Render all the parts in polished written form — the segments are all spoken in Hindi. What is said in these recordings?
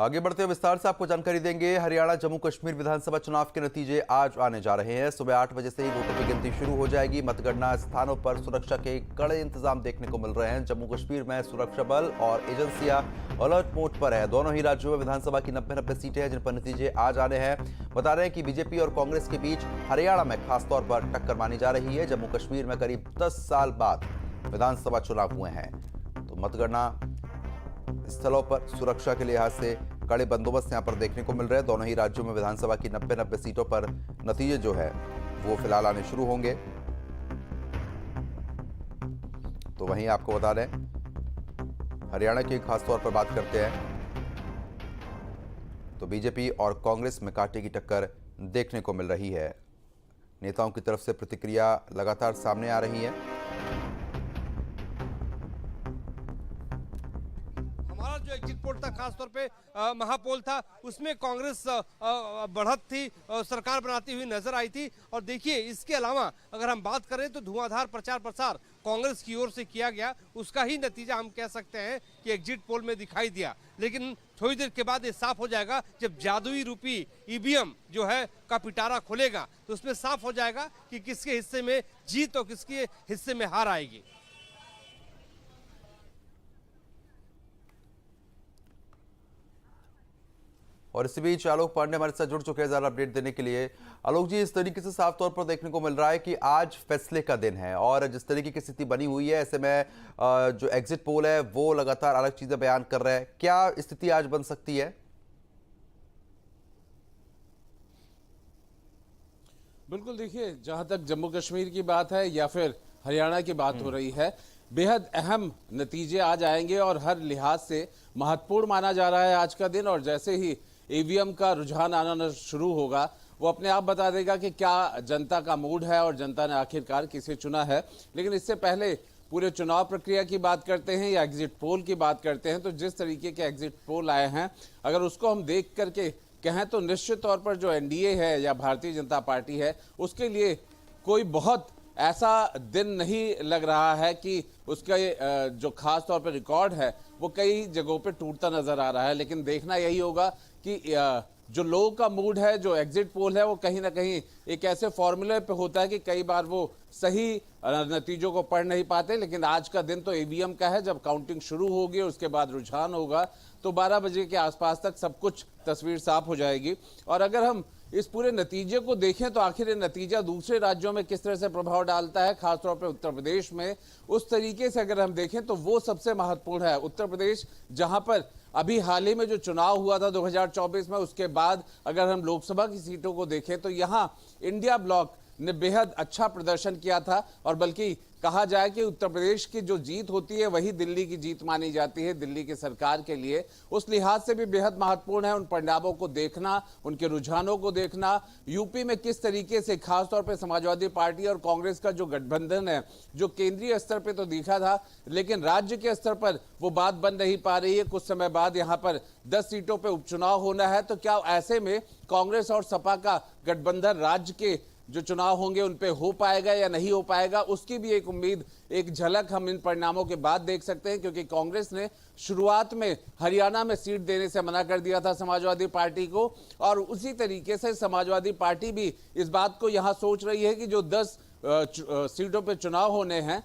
आगे बढ़ते हुए विस्तार से आपको जानकारी देंगे। हरियाणा जम्मू कश्मीर विधानसभा चुनाव के नतीजे आज आने जा रहे हैं। सुबह 8 बजे से ही वोटों की गिनती शुरू हो जाएगी। मतगणना स्थानों पर सुरक्षा के कड़े इंतजाम देखने को मिल रहे हैं। जम्मू कश्मीर में सुरक्षा बल और एजेंसियां अलर्ट मोड पर है। दोनों ही राज्यों में विधानसभा की 90 सीटें हैं जिन पर नतीजे आज आने हैं। बता रहे हैं कि बीजेपी और कांग्रेस के बीच हरियाणा में खासतौर पर टक्कर मानी जा रही है। जम्मू कश्मीर में करीब 10 साल बाद विधानसभा चुनाव हुए हैं, तो मतगणना स्थलों पर सुरक्षा के लिहाज से कड़े बंदोबस्त यहां पर देखने को मिल रहे हैं। दोनों ही राज्यों में विधानसभा की 90 सीटों पर नतीजे जो है वो फिलहाल आने शुरू होंगे। तो वहीं आपको बता दें, हरियाणा की खासतौर पर बात करते हैं तो बीजेपी और कांग्रेस में कांटे की टक्कर देखने को मिल रही है। नेताओं की तरफ से प्रतिक्रिया लगातार सामने आ रही है। जो एग्जिट पोल था, खासतौर पे महापोल था, उसमें कांग्रेस बढ़त थी, सरकार बनाती हुई नजर आई थी। और देखिए, इसके अलावा अगर हम बात करें तो धुआंधार प्रचार प्रसार कांग्रेस की ओर से किया गया, उसका ही नतीजा हम कह सकते हैं कि एग्जिट पोल में दिखाई दिया। लेकिन थोड़ी देर के बाद ये साफ हो जाएगा, जब जादुई रूपी ईवीएम जो है का पिटारा खुलेगा तो उसमें साफ हो जाएगा कि किसके हिस्से में जीत और किसके हिस्से में हार आएगी। और इसी बीच आलोक पांडे हमारे साथ जुड़ चुके हैं ज़्यादा अपडेट देने के लिए। आलोक जी, इस तरीके से साफ तौर पर देखने को मिल रहा है कि आज फैसले का दिन है और जिस तरीके की स्थिति बनी हुई है, ऐसे में जो एग्जिट पोल है वो लगातार अलग चीजें बयान कर रहा है। क्या स्थिति आज बन सकती है? बिल्कुल, देखिए, जहां तक जम्मू कश्मीर की बात है या फिर हरियाणा की बात हो रही है, बेहद अहम नतीजे आज आएंगे और हर लिहाज से महत्वपूर्ण माना जा रहा है आज का दिन। और जैसे ही ईवीएम का रुझान आना शुरू होगा, वो अपने आप बता देगा कि क्या जनता का मूड है और जनता ने आखिरकार किसे चुना है। लेकिन इससे पहले पूरे चुनाव प्रक्रिया की बात करते हैं या एग्जिट पोल की बात करते हैं, तो जिस तरीके के एग्जिट पोल आए हैं, अगर उसको हम देख करके कहें तो निश्चित तौर पर जो एनडीए है या भारतीय जनता पार्टी है, उसके लिए कोई बहुत ऐसा दिन नहीं लग रहा है कि उसका जो खास तौर पर रिकॉर्ड है वो कई जगहों पे टूटता नजर आ रहा है। लेकिन देखना यही होगा कि जो लोगों का मूड है, जो एग्जिट पोल है, वो कहीं ना कहीं एक ऐसे फॉर्मूले पे होता है कि कई बार वो सही नतीजों को पढ़ नहीं पाते। लेकिन आज का दिन तो ईवीएम का है। जब काउंटिंग शुरू होगी, उसके बाद रुझान होगा, तो 12 बजे के आसपास तक सब कुछ तस्वीर साफ हो जाएगी। और अगर हम इस पूरे नतीजे को देखें तो आखिर ये नतीजा दूसरे राज्यों में किस तरह से प्रभाव डालता है, खासतौर पर उत्तर प्रदेश में, उस तरीके से अगर हम देखें तो वो सबसे महत्वपूर्ण है। उत्तर प्रदेश, जहां पर अभी हाल ही में जो चुनाव हुआ था 2024 में, उसके बाद अगर हम लोकसभा की सीटों को देखें तो यहां इंडिया ब्लॉक ने बेहद अच्छा प्रदर्शन किया था। और बल्कि कहा जाए कि उत्तर प्रदेश की जो जीत होती है वही दिल्ली की जीत मानी जाती है, दिल्ली की सरकार के लिए। उस लिहाज से भी बेहद महत्वपूर्ण है उन परिणामों को देखना, उनके रुझानों को देखना। यूपी में किस तरीके से खासतौर पर समाजवादी पार्टी और कांग्रेस का जो गठबंधन है, जो केंद्रीय स्तर पर तो दिखा था, लेकिन राज्य के स्तर पर वो बात बन नहीं पा रही है। कुछ समय बाद यहाँ पर 10 सीटों पर उपचुनाव होना है, तो क्या ऐसे में कांग्रेस और सपा का गठबंधन राज्य के जो चुनाव होंगे उन पे हो पाएगा या नहीं हो पाएगा, उसकी भी एक उम्मीद, एक झलक हम इन परिणामों के बाद देख सकते हैं। क्योंकि कांग्रेस ने शुरुआत में हरियाणा में सीट देने से मना कर दिया था समाजवादी पार्टी को, और उसी तरीके से समाजवादी पार्टी भी इस बात को यहां सोच रही है कि जो 10 सीटों पर चुनाव होने हैं,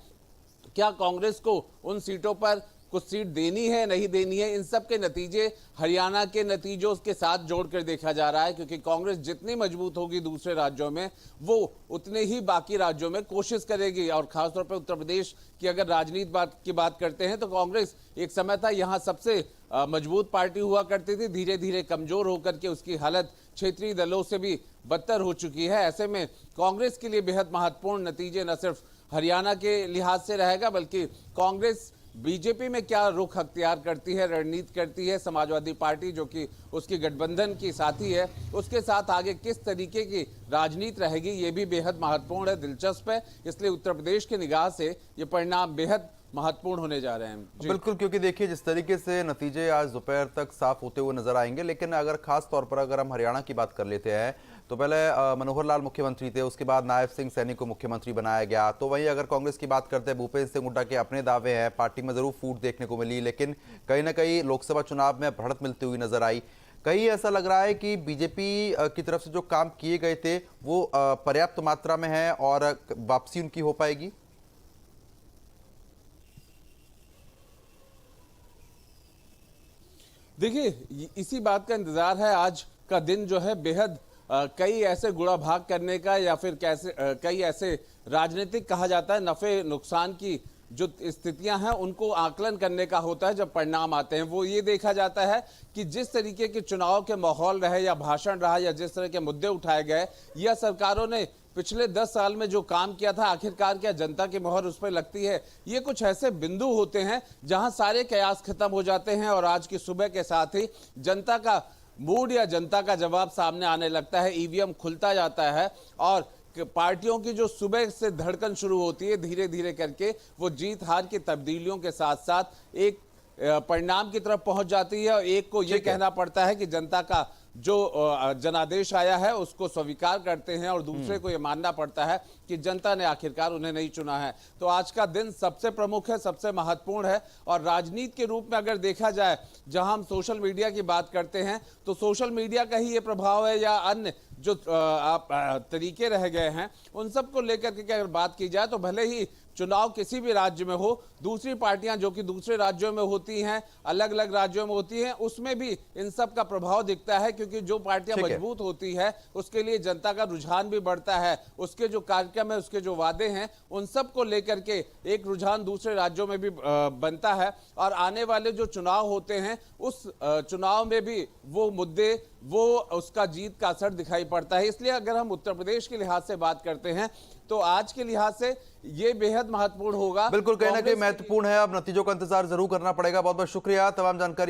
क्या कांग्रेस को उन सीटों पर कुछ सीट देनी है, नहीं देनी है। इन सब के नतीजे हरियाणा के नतीजों के साथ जोड़कर देखा जा रहा है। क्योंकि कांग्रेस जितनी मजबूत होगी दूसरे राज्यों में, वो उतने ही बाकी राज्यों में कोशिश करेगी। और खासतौर पर उत्तर प्रदेश की अगर राजनीति की बात करते हैं तो कांग्रेस एक समय था यहाँ सबसे मजबूत पार्टी हुआ करती थी, धीरे धीरे कमजोर होकर के उसकी हालत क्षेत्रीय दलों से भी बदतर हो चुकी है। ऐसे में कांग्रेस के लिए बेहद महत्वपूर्ण नतीजे न सिर्फ हरियाणा के लिहाज से रहेगा, बल्कि कांग्रेस बीजेपी में क्या रुख अख्तियार करती है, रणनीति करती है, समाजवादी पार्टी जो कि उसकी गठबंधन की साथी है, उसके साथ आगे किस तरीके की राजनीति रहेगी, ये भी बेहद महत्वपूर्ण है, दिलचस्प है। इसलिए उत्तर प्रदेश की निगाह से ये परिणाम बेहद महत्वपूर्ण होने जा रहे हैं। बिल्कुल, क्योंकि देखिए जिस तरीके से नतीजे आज दोपहर तक साफ होते हुए नजर आएंगे, लेकिन अगर खास तौर पर अगर हम हरियाणा की बात कर लेते हैं तो पहले मनोहर लाल मुख्यमंत्री थे, उसके बाद नायब सिंह सैनी को मुख्यमंत्री बनाया गया। तो वहीं अगर कांग्रेस की बात करते हैं, भूपेंद्र सिंह हुड्डा के अपने दावे हैं, पार्टी में जरूर फूट देखने को मिली, लेकिन कहीं ना कहीं लोकसभा चुनाव में बढ़त मिलती हुई नजर आई। कहीं ऐसा लग रहा है कि बीजेपी की तरफ से जो काम किए गए थे वो पर्याप्त मात्रा में है और वापसी उनकी हो पाएगी। देखिए, इसी बात का इंतजार है। आज का दिन जो है बेहद कई ऐसे गुड़ा भाग करने का या फिर कई ऐसे राजनीतिक कहा जाता है नफे नुकसान की जो स्थितियां हैं उनको आकलन करने का होता है। जब परिणाम आते हैं वो ये देखा जाता है कि जिस तरीके के चुनाव के माहौल रहे या भाषण रहा या जिस तरह के मुद्दे उठाए गए या सरकारों ने पिछले 10 साल में जो काम किया था, आखिरकार क्या जनता की मोहर उस पर लगती है। ये कुछ ऐसे बिंदु होते हैं जहां सारे कयास खत्म हो जाते हैं और आज की सुबह के साथ ही जनता का मूड या जनता का जवाब सामने आने लगता है। ईवीएम खुलता जाता है और पार्टियों की जो सुबह से धड़कन शुरू होती है, धीरे धीरे करके वो जीत हार की तब्दीलियों के साथ साथ एक परिणाम की तरफ पहुंच जाती है। और एक को ये कहना पड़ता है कि जनता का जो जनादेश आया है उसको स्वीकार करते हैं और दूसरे को ये मानना पड़ता है कि जनता ने आखिरकार उन्हें नहीं चुना है। तो आज का दिन सबसे प्रमुख है, सबसे महत्वपूर्ण है। और राजनीति के रूप में अगर देखा जाए, जहां हम सोशल मीडिया की बात करते हैं तो सोशल मीडिया का ही ये प्रभाव है या अन्य जो तरीके रह गए हैं उन सब को लेकर के अगर बात की जाए तो भले ही चुनाव किसी भी राज्य में हो, दूसरी पार्टियां जो कि दूसरे राज्यों में होती हैं, अलग अलग राज्यों में होती हैं, उसमें भी इन सब का प्रभाव दिखता है। क्योंकि जो पार्टियां मजबूत होती है उसके लिए जनता का रुझान भी बढ़ता है, उसके जो कार्यक्रम है, उसके जो वादे हैं, उन सब को लेकर के एक रुझान दूसरे राज्यों में भी बनता है। और आने वाले जो चुनाव होते हैं उस चुनाव में भी वो मुद्दे, वो उसका जीत का असर दिखाई पड़ता है। इसलिए अगर हम उत्तर प्रदेश के लिहाज से बात करते हैं तो आज के लिहाज से ये बेहद महत्वपूर्ण होगा। बिल्कुल, कहीं ना कहीं महत्वपूर्ण है। अब नतीजों का इंतजार जरूर करना पड़ेगा। बहुत बहुत शुक्रिया तमाम जानकारी